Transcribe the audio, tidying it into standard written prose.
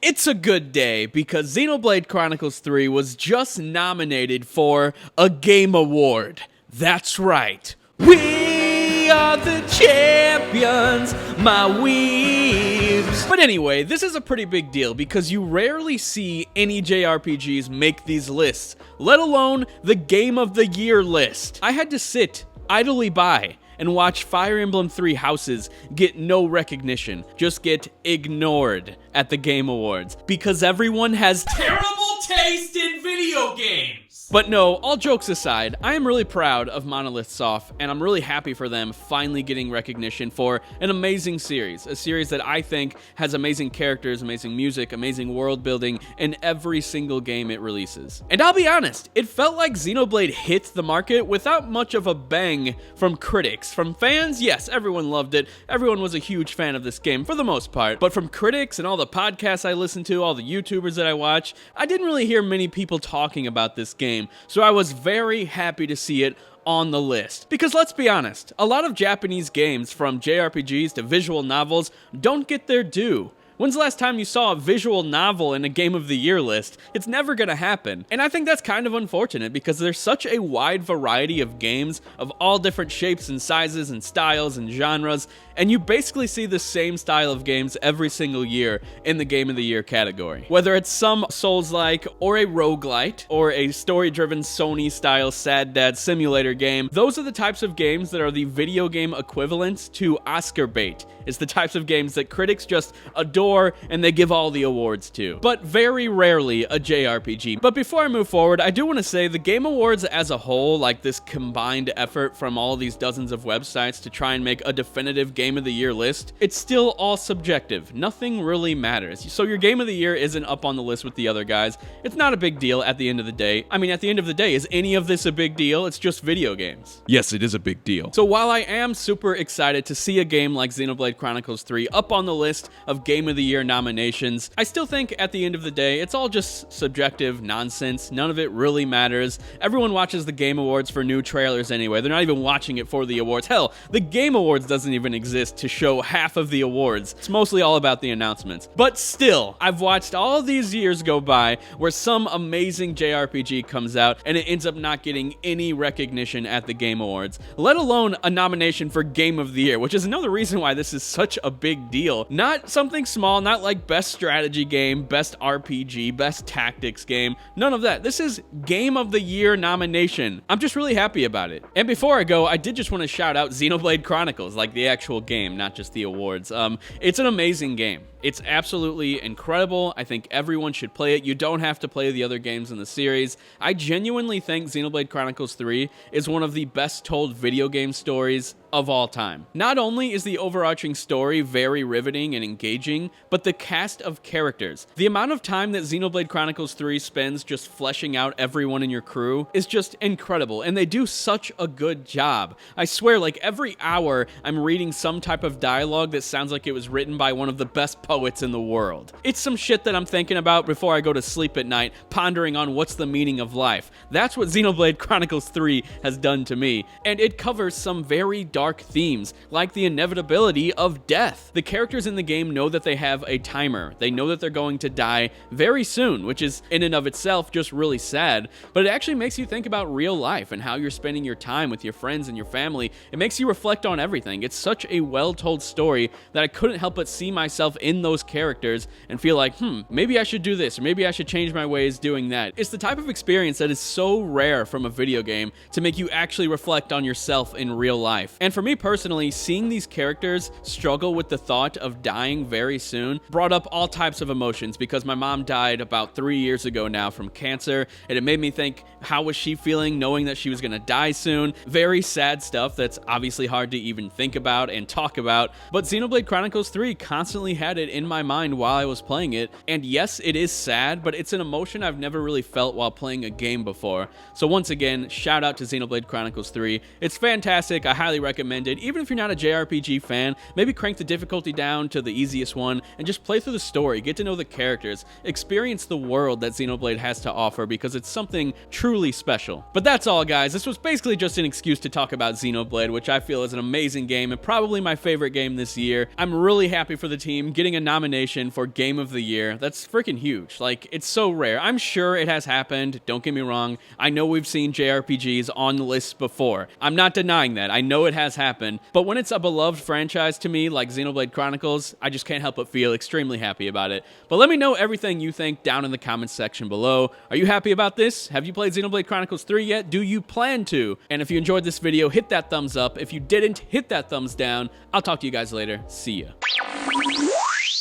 It's a good day because Xenoblade Chronicles 3 was just nominated for a Game Award. That's right. We are the champions, my weebs. But anyway, this is a pretty big deal because you rarely see any JRPGs make these lists, let alone the Game of the Year list. I had to sit idly by and watch Fire Emblem 3 Houses get no recognition, just get ignored at the Game Awards, because everyone has terrible taste in video games. But no, all jokes aside, I am really proud of Monolith Soft, and I'm really happy for them finally getting recognition for an amazing series, a series that I think has amazing characters, amazing music, amazing world building in every single game it releases. And I'll be honest, it felt like Xenoblade hit the market without much of a bang from critics. From fans, yes, everyone loved it. Everyone was a huge fan of this game for the most part. But from critics and all the podcasts I listen to, all the YouTubers that I watch, I didn't really hear many people talking about this game. So I was very happy to see it on the list. Because let's be honest, a lot of Japanese games, from JRPGs to visual novels, don't get their due. When's the last time you saw a visual novel in a Game of the Year list? It's never gonna happen. And I think that's kind of unfortunate because there's such a wide variety of games of all different shapes and sizes and styles and genres, and you basically see the same style of games every single year in the Game of the Year category. Whether it's some Souls-like, or a roguelite, or a story-driven Sony-style sad dad simulator game, those are the types of games that are the video game equivalents to Oscar bait. It's the types of games that critics just adore and they give all the awards to. But very rarely a JRPG. But before I move forward, I do want to say the Game Awards as a whole, like this combined effort from all these dozens of websites to try and make a definitive Game of the Year list, it's still all subjective. Nothing really matters. So your Game of the Year isn't up on the list with the other guys. It's not a big deal at the end of the day. I mean, at the end of the day, is any of this a big deal? It's just video games. Yes, it is a big deal. So while I am super excited to see a game like Xenoblade Chronicles 3 up on the list of Game of the Year nominations, I still think at the end of the day, it's all just subjective nonsense. None of it really matters. Everyone watches the Game Awards for new trailers anyway. They're not even watching it for the awards. Hell, the Game Awards doesn't even exist to show half of the awards. It's mostly all about the announcements. But still, I've watched all these years go by where some amazing JRPG comes out and it ends up not getting any recognition at the Game Awards, let alone a nomination for Game of the Year, which is another reason why this is such a big deal. Not something small, not like best strategy game, best RPG, best tactics game, none of that. This is Game of the Year nomination. I'm just really happy about it. And before I go, I did just want to shout out Xenoblade Chronicles, like the actual game, not just the awards. It's an amazing game. It's absolutely incredible. I think everyone should play it. You don't have to play the other games in the series. I genuinely think Xenoblade Chronicles 3 is one of the best told video game stories of all time. Not only is the overarching story very riveting and engaging, but the cast of characters. The amount of time that Xenoblade Chronicles 3 spends just fleshing out everyone in your crew is just incredible, and they do such a good job. I swear, like every hour, I'm reading some type of dialogue that sounds like it was written by one of the best poets in the world. It's some shit that I'm thinking about before I go to sleep at night, pondering on what's the meaning of life. That's what Xenoblade Chronicles 3 has done to me, and it covers some very dark themes, like the inevitability of death. The characters in the game know that they have a timer. They know that they're going to die very soon, which is in and of itself just really sad, but it actually makes you think about real life and how you're spending your time with your friends and your family. It makes you reflect on everything. It's such a well-told story that I couldn't help but see myself in those characters and feel like, maybe I should do this, or maybe I should change my ways doing that. It's the type of experience that is so rare from a video game to make you actually reflect on yourself in real life. And for me personally, seeing these characters struggle with the thought of dying very soon brought up all types of emotions, because my mom died about 3 years ago now from cancer, and it made me think, how was she feeling knowing that she was gonna die soon? Very sad stuff that's obviously hard to even think about and talk about, but Xenoblade Chronicles 3 constantly had it in my mind while I was playing it, and yes, it is sad, but it's an emotion I've never really felt while playing a game before. So once again, shout out to Xenoblade Chronicles 3. It's fantastic. I highly recommend it. Even if you're not a JRPG fan, maybe crank the difficulty down to the easiest one and just play through the story, get to know the characters, experience the world that Xenoblade has to offer, because it's something truly special. But that's all, guys. This was basically just an excuse to talk about Xenoblade, which I feel is an amazing game and probably my favorite game this year. I'm really happy for the team getting getting a nomination for Game of the Year. That's freaking huge. Like, it's so rare. I'm sure it has happened. Don't get me wrong. I know we've seen JRPGs on the list before. I'm not denying that. I know it has happened. But when it's a beloved franchise to me, like Xenoblade Chronicles, I just can't help but feel extremely happy about it. But let me know everything you think down in the comments section below. Are you happy about this? Have you played Xenoblade Chronicles 3 yet? Do you plan to? And if you enjoyed this video, hit that thumbs up. If you didn't, hit that thumbs down. I'll talk to you guys later. See ya.